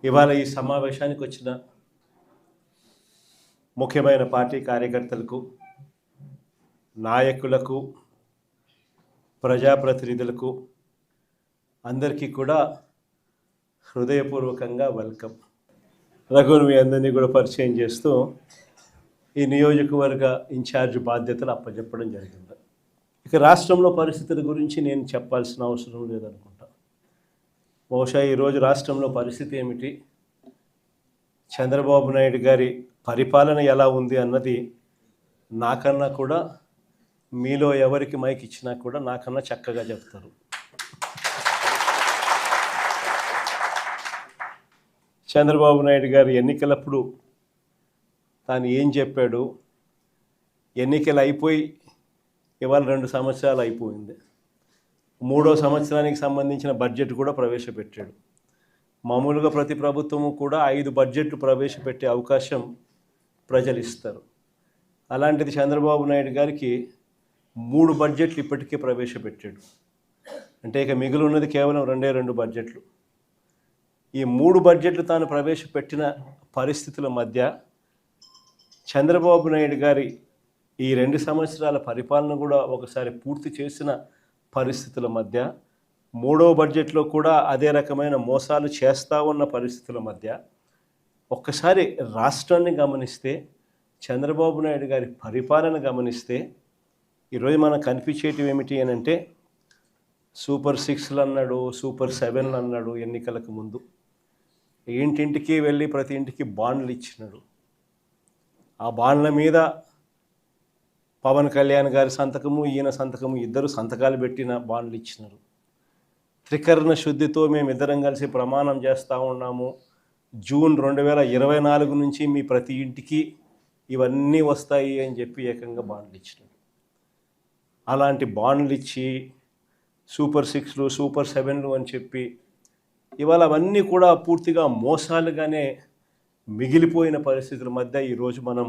ఇవాళ ఈ సమావేశానికి వచ్చిన ముఖ్యమైన పార్టీ కార్యకర్తలకు, నాయకులకు, ప్రజాప్రతినిధులకు అందరికీ కూడా హృదయపూర్వకంగా వెల్కమ్. రఘుని మీ అందరినీ కూడా పరిచయం చేస్తూ ఈ నియోజకవర్గ ఇన్ఛార్జ్ బాధ్యతలు అప్పచెప్పడం జరిగింది. ఇక రాష్ట్రంలో పరిస్థితుల గురించి నేను చెప్పాల్సిన అవసరం లేదనుకుంటా. బహుశా ఈరోజు రాష్ట్రంలో పరిస్థితి ఏమిటి, చంద్రబాబు నాయుడు గారి పరిపాలన ఎలా ఉంది అన్నది నాకన్నా కూడా, మీలో ఎవరికి మైక్ ఇచ్చినా కూడా నాకన్నా చక్కగా చెప్తారు. చంద్రబాబు నాయుడు గారు ఎన్నికలప్పుడు తాను ఏం చెప్పాడు, ఎన్నికలు అయిపోయి ఇవాళ 2 సంవత్సరాలు అయిపోయింది. 3వ సంవత్సరానికి సంబంధించిన బడ్జెట్ కూడా ప్రవేశపెట్టాడు. మామూలుగా ప్రతి ప్రభుత్వము కూడా 5 బడ్జెట్లు ప్రవేశపెట్టే అవకాశం ప్రజలు ఇస్తారు. అలాంటిది చంద్రబాబు నాయుడు గారికి 3 బడ్జెట్లు ఇప్పటికే ప్రవేశపెట్టాడు. అంటే ఇక మిగిలి ఉన్నది కేవలం 2 బడ్జెట్లు. ఈ 3 బడ్జెట్లు తాను ప్రవేశపెట్టిన పరిస్థితుల మధ్య చంద్రబాబు నాయుడు గారి ఈ 2 సంవత్సరాల పరిపాలన కూడా ఒకసారి పూర్తి చేసిన పరిస్థితుల మధ్య, 3వ బడ్జెట్లో కూడా అదే రకమైన మోసాలు చేస్తూ ఉన్న పరిస్థితుల మధ్య ఒక్కసారి రాష్ట్రాన్ని గమనిస్తే, చంద్రబాబు నాయుడు గారి పరిపాలన గమనిస్తే ఈరోజు మనకు కనిపించేటివి ఏమిటి అని అంటే, సూపర్ 6లు అన్నాడు, సూపర్ 7లు అన్నాడు. ఎన్నికలకు ముందు ఇంటింటికి వెళ్ళి ప్రతి ఇంటికి బాండ్లు ఇచ్చినాడు. ఆ బాండ్ల మీద పవన్ కళ్యాణ్ గారి సంతకము, ఈయన సంతకము, ఇద్దరు సంతకాలు పెట్టిన బాండ్లు ఇచ్చినారు. త్రికరణ శుద్ధితో మేమిద్దరం కలిసి ప్రమాణం చేస్తూ ఉన్నాము, జూన్ 2024 నుంచి మీ ప్రతి ఇంటికి ఇవన్నీ వస్తాయి అని చెప్పి ఏకంగా బాండ్లు ఇచ్చినాడు. అలాంటి బాండ్లు ఇచ్చి సూపర్ 6లు, సూపర్ 7లు అని చెప్పి ఇవాళ అవన్నీ కూడా పూర్తిగా మోసాలుగానే మిగిలిపోయిన పరిస్థితుల మధ్య ఈరోజు మనం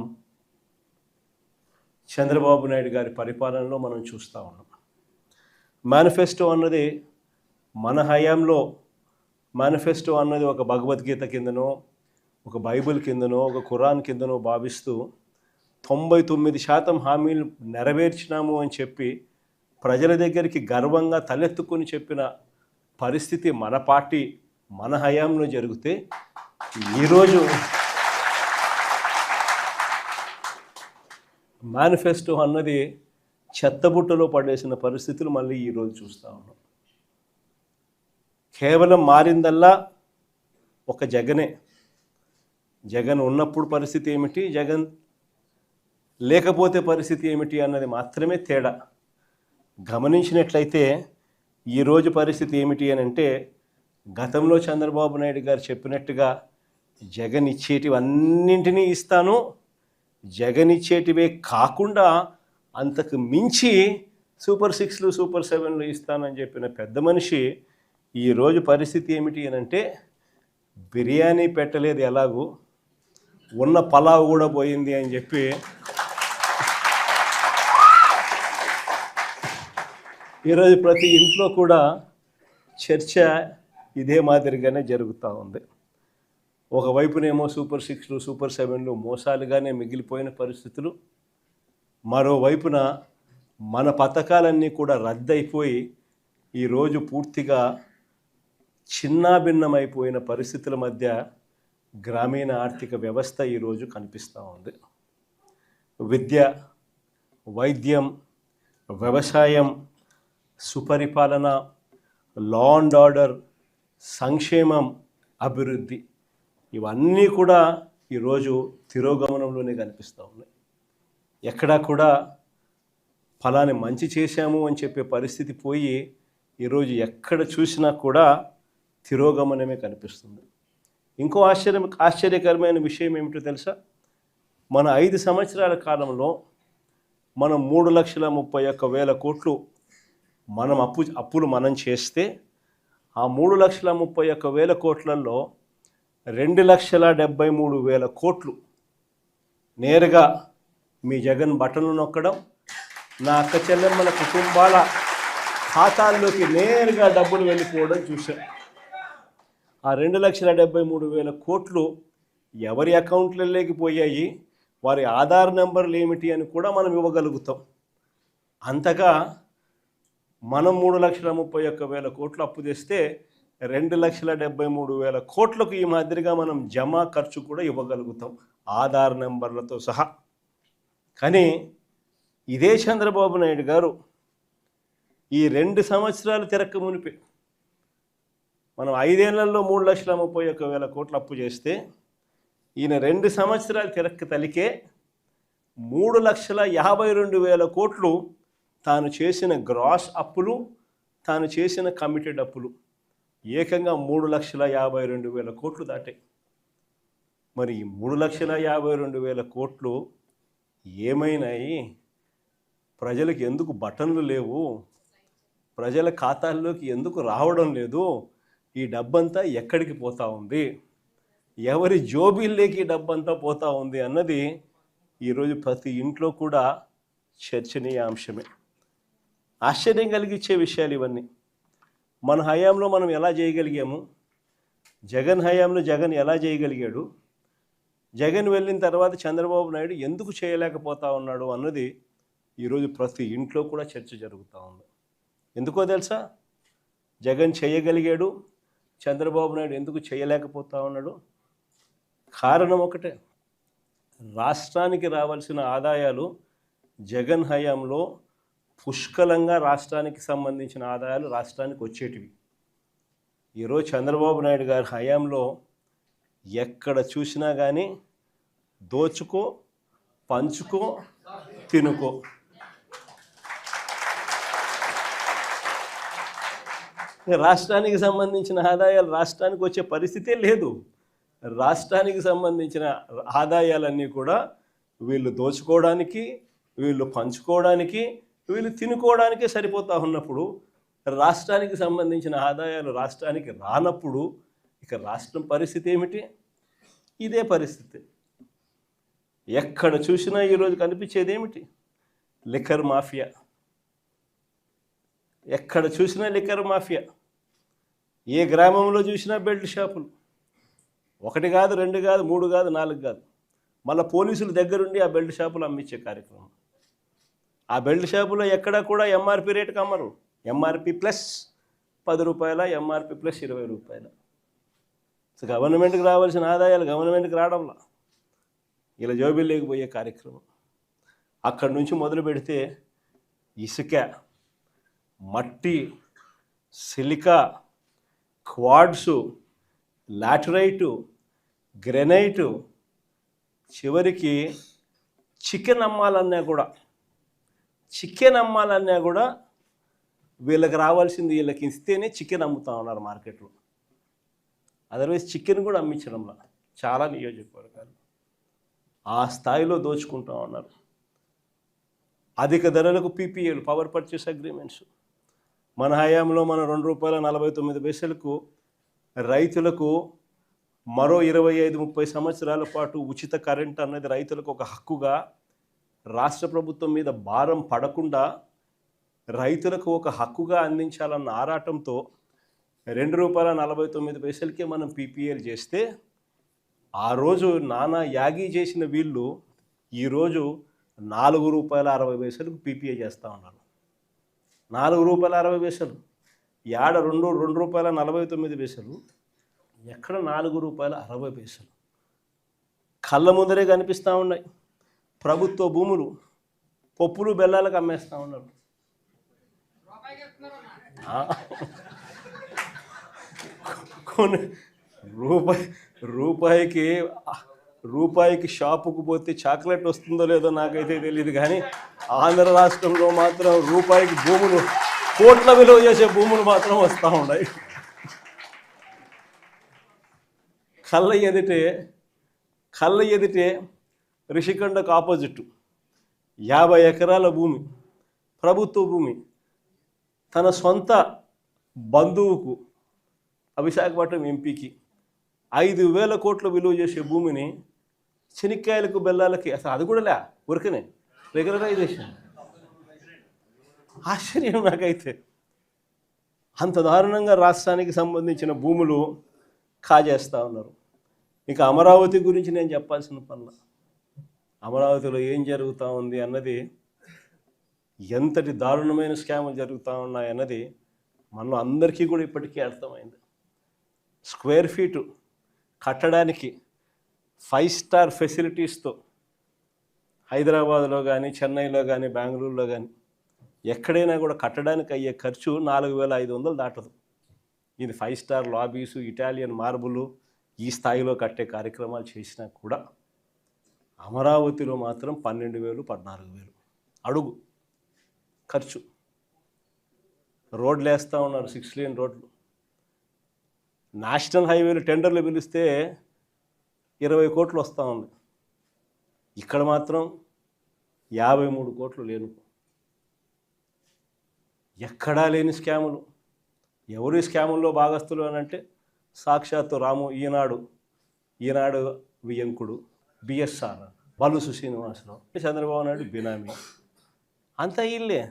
చంద్రబాబు నాయుడు గారి పరిపాలనలో మనం చూస్తూ ఉన్నాం. మేనిఫెస్టో అన్నది మన హయాంలో, మేనిఫెస్టో అన్నది ఒక భగవద్గీత కిందనో, ఒక బైబిల్ కిందనో, ఒక ఖురాన్ కిందనో భావిస్తూ 99% హామీలు నెరవేర్చినాము అని చెప్పి ప్రజల దగ్గరికి గర్వంగా తలెత్తుకొని చెప్పిన పరిస్థితి మన పార్టీ, మన హయాంలో జరిగితే, ఈరోజు మేనిఫెస్టో అన్నది చెత్తబుట్టలో పడేసిన పరిస్థితులు మళ్ళీ ఈరోజు చూస్తూ ఉన్నాం. కేవలం మారిందల్లా ఒక జగనే. జగన్ ఉన్నప్పుడు పరిస్థితి ఏమిటి, జగన్ లేకపోతే పరిస్థితి ఏమిటి అన్నది మాత్రమే తేడా. గమనించినట్లయితే ఈరోజు పరిస్థితి ఏమిటి అని అంటే, గతంలో చంద్రబాబు నాయుడు గారు చెప్పినట్టుగా జగన్ ఇచ్చేటివన్నింటినీ ఇస్తాను, జగన్ ఇచ్చేటివే కాకుండా అంతకు మించి సూపర్ 6లు, సూపర్ 7లు ఇస్తానని చెప్పిన పెద్ద మనిషి ఈరోజు పరిస్థితి ఏమిటి అని అంటే, బిర్యానీ పెట్టలేదు ఎలాగూ, ఉన్న పలావ్ కూడా పోయింది అని చెప్పి ఈరోజు ప్రతి ఇంట్లో కూడా చర్చ ఇదే మాదిరిగానే జరుగుతూ ఉంది. ఒకవైపునేమో సూపర్ 6లు, సూపర్ 7లు మోసాలుగానే మిగిలిపోయిన పరిస్థితులు, మరోవైపున మన పథకాలన్నీ కూడా రద్దయిపోయి ఈరోజు పూర్తిగా చిన్నాభిన్నమైపోయిన పరిస్థితుల మధ్య గ్రామీణ ఆర్థిక వ్యవస్థ ఈరోజు కనిపిస్తూ ఉంది. విద్య, వైద్యం, వ్యవసాయం, సుపరిపాలన, లా అండ్ ఆర్డర్, సంక్షేమం, అభివృద్ధి, ఇవన్నీ కూడా ఈరోజు తిరోగమనంలోనే కనిపిస్తూ ఉన్నాయి. ఎక్కడా కూడా ఫలాని మంచి చేశాము అని చెప్పే పరిస్థితి పోయి ఈరోజు ఎక్కడ చూసినా కూడా తిరోగమనమే కనిపిస్తుంది. ఇంకో ఆశ్చర్యకరమైన విషయం ఏమిటో తెలుసా, మన 5 సంవత్సరాల కాలంలో మనం 3,31,000 కోట్లు మనం అప్పులు మనం చేస్తే, ఆ 3,31,000 కోట్లలో 2,73,000 కోట్లు నేరుగా మీ జగన్ బటన్లు నొక్కడం, నా అక్క చెల్లెమ్మల కుటుంబాల ఖాతాల్లోకి నేరుగా డబ్బులు వెళ్ళిపోవడం చూశాం. ఆ 2,73,000 కోట్లు ఎవరి అకౌంట్లలోకి పోయాయి, వారి ఆధార్ నెంబర్లు ఏమిటి అని కూడా మనం ఇవ్వగలుగుతాం. అంతగా మనం 3,31,000 కోట్లు అప్పు తెస్తే 2,73,000 కోట్లకు ఈ మాదిరిగా మనం జమా ఖర్చు కూడా ఇవ్వగలుగుతాం ఆధార్ నెంబర్లతో సహా. కానీ ఇదే చంద్రబాబు నాయుడు గారు ఈ 2 సంవత్సరాలు తిరక్క మునిపి మనం 5 ఏళ్లలో 3,31,000 కోట్లు అప్పు చేస్తే ఈయన 2 సంవత్సరాలు తిరక్క తలికే 3,52,000 కోట్లు తాను చేసిన గ్రాస్ అప్పులు, తాను చేసిన కమిటెడ్ అప్పులు ఏకంగా 3,52,000 కోట్లు దాటాయి. మరి ఈ 3,52,000 కోట్లు ఏమైనాయి? ప్రజలకు ఎందుకు బటన్లు లేవు? ప్రజల ఖాతాల్లోకి ఎందుకు రావడం లేదు? ఈ డబ్బంతా ఎక్కడికి పోతా ఉంది? ఎవరి జోబీల్లోకి ఈ డబ్బంతా పోతా ఉంది అన్నది ఈరోజు ప్రతి ఇంట్లో కూడా చర్చనీయాంశమే. ఆశ్చర్యం కలిగించే విషయాలు ఇవన్నీ. మన హయాంలో మనం ఎలా చేయగలిగాము? జగన్ హయాంలో జగన్ ఎలా చేయగలిగాడు? జగన్ వెళ్ళిన తర్వాత చంద్రబాబు నాయుడు ఎందుకు చేయలేకపోతా ఉన్నాడు అన్నది ఈరోజు ప్రతి ఇంట్లో కూడా చర్చ జరుగుతూ ఉంది. ఎందుకో తెలుసా? జగన్ చేయగలిగాడు, చంద్రబాబు నాయుడు ఎందుకు చేయలేకపోతా ఉన్నాడు? కారణం ఒకటే, రాష్ట్రానికి రావాల్సిన ఆదాయాలు జగన్ హయాంలో పుష్కలంగా రాష్ట్రానికి సంబంధించిన ఆదాయాలు రాష్ట్రానికి వచ్చేటివి. ఈరోజు చంద్రబాబు నాయుడు గారి హయాంలో ఎక్కడ చూసినా కానీ దోచుకో, పంచుకో, తినుకో. రాష్ట్రానికి సంబంధించిన ఆదాయాలు రాష్ట్రానికి వచ్చే పరిస్థితే లేదు. రాష్ట్రానికి సంబంధించిన ఆదాయాలన్నీ కూడా వీళ్ళు దోచుకోవడానికి, వీళ్ళు పంచుకోవడానికి, వీళ్ళు తినుకోవడానికే సరిపోతూ ఉన్నప్పుడు రాష్ట్రానికి సంబంధించిన ఆదాయాలు రాష్ట్రానికి రానప్పుడు ఇక రాష్ట్రం పరిస్థితి ఏమిటి? ఇదే పరిస్థితి. ఎక్కడ చూసినా ఈరోజు కనిపించేది ఏమిటి? Liquor mafia. ఎక్కడ చూసినా లిక్కర్ మాఫియా. ఏ గ్రామంలో చూసినా బెల్ట్ షాపులు. 1 కాదు, 2 కాదు, 3 కాదు, 4 కాదు. మళ్ళీ పోలీసుల దగ్గరుండి ఆ బెల్ట్ షాపులు అమ్మించే కార్యక్రమం. ఆ బెల్ట్ షాపులో ఎక్కడా కూడా ఎంఆర్పి రేటుకి అమ్మరు. ఎంఆర్పి ప్లస్ 10 రూపాయల, ఎంఆర్పి ప్లస్ 20 రూపాయల. సో గవర్నమెంట్కి రావాల్సిన ఆదాయాలు గవర్నమెంట్కి రావడంలా ఇలా జోబీల్లోకి పోయే కార్యక్రమం. అక్కడి నుంచి మొదలు పెడితే ఇసుక, మట్టి, సిలికా, క్వాడ్సు, లాటరైటు, గ్రెనైటు, చివరికి చికెన్ అమ్మాలన్నా కూడా వీళ్ళకి రావాల్సింది వీళ్ళకి ఇస్తేనే చికెన్ అమ్ముతా ఉన్నారు మార్కెట్లో. అదర్వైజ్ చికెన్ కూడా అమ్మించడంలా చాలా నియోజకవర్గాలు ఆ స్థాయిలో దోచుకుంటూ ఉన్నారు. అధిక ధరలకు పీపీఏలు, పవర్ పర్చేస్ అగ్రిమెంట్స్. మన హయాంలో మనం ₹2.49 రైతులకు మరో 25-30 సంవత్సరాల పాటు ఉచిత కరెంట్ అన్నది రైతులకు ఒక హక్కుగా, రాష్ట్ర ప్రభుత్వం మీద భారం పడకుండా రైతులకు ఒక హక్కుగా అందించాలన్న ఆరాటంతో ₹2.49 మనం పీపీఏలు చేస్తే ఆ రోజు నానా యాగి చేసిన వీళ్ళు ఈరోజు ₹4.60 పీపీఏ చేస్తూ ఉన్నారు. ₹4.60. ఏడ ₹2.49. ఎక్కడ ₹4.60. కళ్ళ ముందరే కనిపిస్తూ ఉన్నాయి. ప్రభుత్వ భూములు పప్పులు బెల్లాలకు అమ్మేస్తూ ఉన్నారు. కొన్ని రూపాయికి షాపుకు పోతే చాక్లెట్ వస్తుందో లేదో నాకైతే తెలియదు, కానీ ఆంధ్ర రాష్ట్రంలో మాత్రం రూపాయికి భూములు, కోట్ల విలువ చేసే భూములు మాత్రం వస్తూ ఉన్నాయి. కళ్ళ ఎదిటే రిషికొండకు ఆపోజిట్ 50 ఎకరాల భూమి, ప్రభుత్వ భూమి, తన సొంత బంధువుకు, విశాఖపట్నం ఎంపీకి 5,000 కోట్ల విలువ చేసే భూమిని శనిక్కాయలకు బెల్లాలకి, అసలు అది కూడా లే ఊరికనే రెగ్యులరైజేషన్. ఆశ్చర్యం నాకైతే. అంత దారుణంగా రాష్ట్రానికి సంబంధించిన భూములు కాజేస్తూ ఉన్నారు. ఇక అమరావతి గురించి నేను చెప్పాల్సిన పనుల, అమరావతిలో ఏం జరుగుతూ ఉంది అన్నది, ఎంతటి దారుణమైన స్కాములు జరుగుతూ ఉన్నాయన్నది మనలో అందరికీ కూడా ఇప్పటికీ అర్థమైంది. స్క్వేర్ ఫీటు కట్టడానికి 5 స్టార్ ఫెసిలిటీస్తో హైదరాబాద్లో కానీ, చెన్నైలో కానీ, బెంగళూరులో కానీ ఎక్కడైనా కూడా కట్టడానికి అయ్యే ఖర్చు 4,500 దాటదు. ఇది 5 స్టార్ లాబీసు, ఇటాలియన్ మార్బులు ఈ స్థాయిలో కట్టే కార్యక్రమాలు చేసినా కూడా అమరావతిలో మాత్రం 12,000, 14,000 అడుగు ఖర్చు. రోడ్లు వేస్తూ ఉన్నారు, 6 లేన్ రోడ్లు. నేషనల్ హైవేలు టెండర్లు పిలిస్తే 20 కోట్లు వస్తూ ఉంది. ఇక్కడ మాత్రం 53 కోట్లు లేను. ఎక్కడా లేని స్కాములు. ఎవరు ఈ స్కాముల్లో భాగస్తులు అని అంటే సాక్షాత్తు రాము, ఈనాడు వియంకుడు, బిఎస్ఆర్, బలుసు శ్రీనివాసరావు, చంద్రబాబు నాయుడు బినామీ, అంతా వీళ్ళే.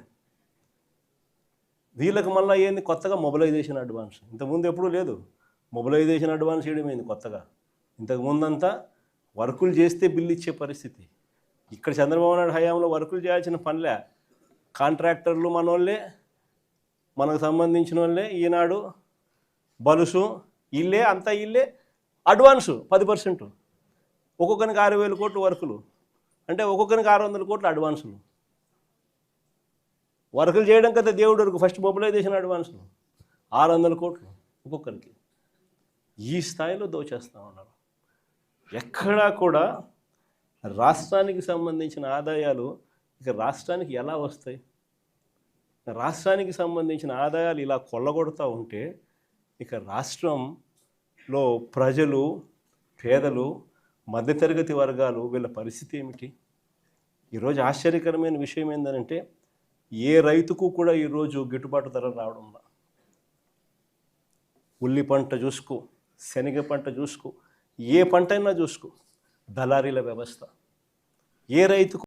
వీళ్ళకి మళ్ళీ ఏంది కొత్తగా మొబిలైజేషన్ అడ్వాన్స్. ఇంతకుముందు ఎప్పుడూ లేదు. మొబిలైజేషన్ అడ్వాన్స్ చేయడమైంది కొత్తగా. ఇంతకుముందంతా వర్కులు చేస్తే బిల్లు ఇచ్చే పరిస్థితి. ఇక్కడ చంద్రబాబు నాయుడు హయాంలో వర్కులు చేయాల్సిన పనిలే. కాంట్రాక్టర్లు మనోళ్ళే, మనకు సంబంధించిన వాళ్ళే, ఈనాడు, బలుసు, ఇల్లే, అంతా ఇల్లే. అడ్వాన్సు 10%, ఒక్కొక్కరికి 6,000 కోట్లు వర్కులు అంటే ఒక్కొక్కరికి 600 కోట్లు అడ్వాన్సులు. వర్కులు చేయడం కదా దేవుడు వరకు. ఫస్ట్ మొబిలైజేషన్ అడ్వాన్సులు 600 కోట్లు ఒక్కొక్కరికి. ఈ స్థాయిలో దోచేస్తూ ఉన్నారు. ఎక్కడా కూడా రాష్ట్రానికి సంబంధించిన ఆదాయాలు ఇక రాష్ట్రానికి ఎలా వస్తాయి? రాష్ట్రానికి సంబంధించిన ఆదాయాలు ఇలా కొల్లగొడుతూ ఉంటే ఇక రాష్ట్రంలో ప్రజలు, పేదలు, మధ్యతరగతి వర్గాలు వీళ్ళ పరిస్థితి ఏమిటి? ఈరోజు ఆశ్చర్యకరమైన విషయం ఏంటంటే ఏ రైతుకు కూడా ఈరోజు గిట్టుబాటు ధర రావడం లేదు. ఉల్లి పంట చూసుకో, శనగ పంట చూసుకో, ఏ పంట అయినా చూసుకో, దళారీల వ్యవస్థ. ఏ రైతుకు